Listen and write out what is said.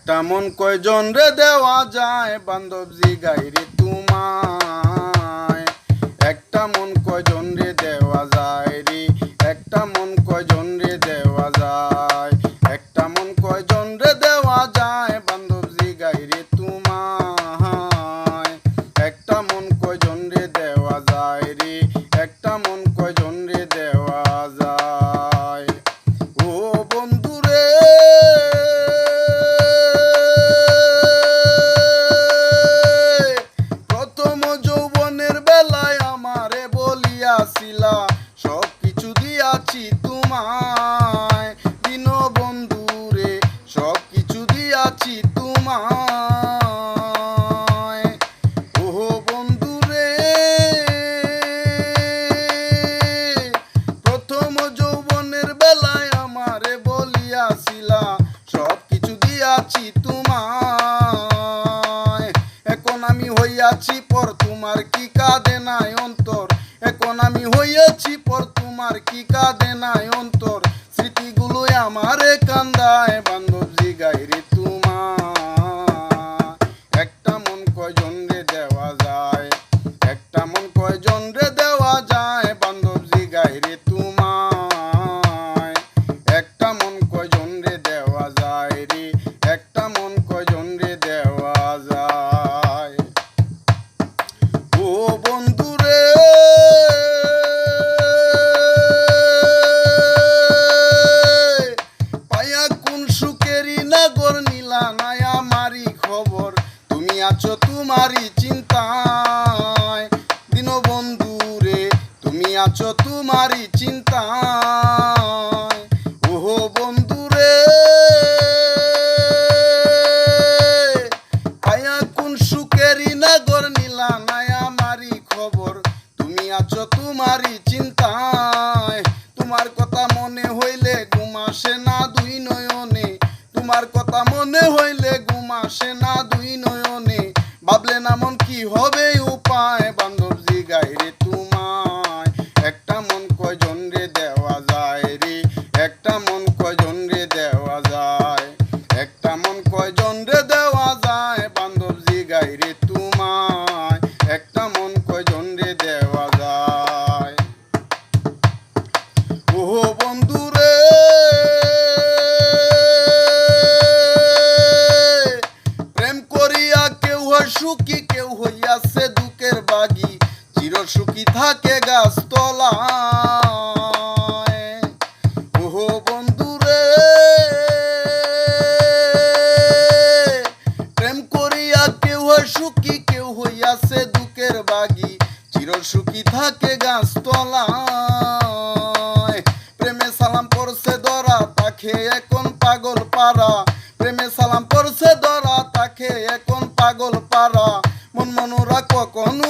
একটা মন কয়জন রে দেওয়া যায় বান্ধব জিগাইরে তোমায়। একটা মন কয়জন রে দেওয়া যায় রে, একটা মন কয়জন রে দেওয়া যায়, একটা মন কয়জন রে দেওয়া যায় বান্ধব জিগাইরে তোমায়। একটা মন কয়জন রে দেওয়া যায় রে, একটা মন কয়জন রে দেওয়া যায়। ও বন্ধু রে প্রথম যৌবনের বেলায় আমারে বলিয়াছিলা সব কিছু দিয়াছি তোমায়। দিন বন্ধু রে সব কিছু দিয়াছি তোমায়। ও বন্ধু রে প্রথম যৌবনের বেলায় আমারে বলিয়াছিলা সব কিছু দিয়াছি তোমায়। এখন আমি হইয়াছি পর তোমার কি কাঁদে নাই অন্তর, এখন আমি হইয়াছি পর তোমার কি কাঁদে নাই অন্তর। স্মৃতিগুলো আমারে কান্দায় বান্ধব জিগাইরে তোমায়। একটা মন কয়জন রে দেওয়া যায়, একটা মন কয়জন রে দেওয়া যায় বান্ধব জিগাইরে তোমায়। একটা মন কয়জন রে দেওয়া যায় রে, একটা মন কয়জন রে দেওয়া যায়। ও বন্ধু রে পায়া কোন সুখেরই নাগর নিলা নাই আমারই খবর, তুমি আছো তোমারই চিন্তায়। দিন বন্ধু রে তুমি আছো তোমারই চিন্তায়। ওহো বন্ধু রে পায়া কোন সুখেরই নাগর নিলা নাই আমারই খবর, তুমি আছো তোমারই চিন্তায়। তোমার কথা মনে হইলে ঘুম আসে না দুই নয়নে, তোমার কথা মনে হইলে ঘুম আসে না দুই নয়নে। ভাবলে না মন কি হবে উপায় বান্ধব জিগাইরে তোমায়। একটা মন কয়জন রে দেওয়া যায় রে, একটা মন কয়জন রে দেওয়া যায়, একটা মন কয়জন রে দেওয়া যায় বান্ধব জিগাইরে তোমায়। একটা মন কয়জন রে দেওয়া যায়। ও বন্ধু রে প্রেম করিয়া কেউ হয় সুখী, কেউ হইয়াছে দুঃখের বাগি, চির সুখী থাকে গাছতলায়। ও বন্ধু রে প্রেম করিয়া কেউ হয় সুখী, কেউ হইয়াছে দুঃখের বাগি, চির সুখী থাকে গাছতলায়। প্রেমে সালাম পড়ছে ধরা তাকে এখন পাগল পারা, প্রেমে সালাম পড়ছে ধরা তাকে এখন পাগল পারা। মন মনোরা কখনো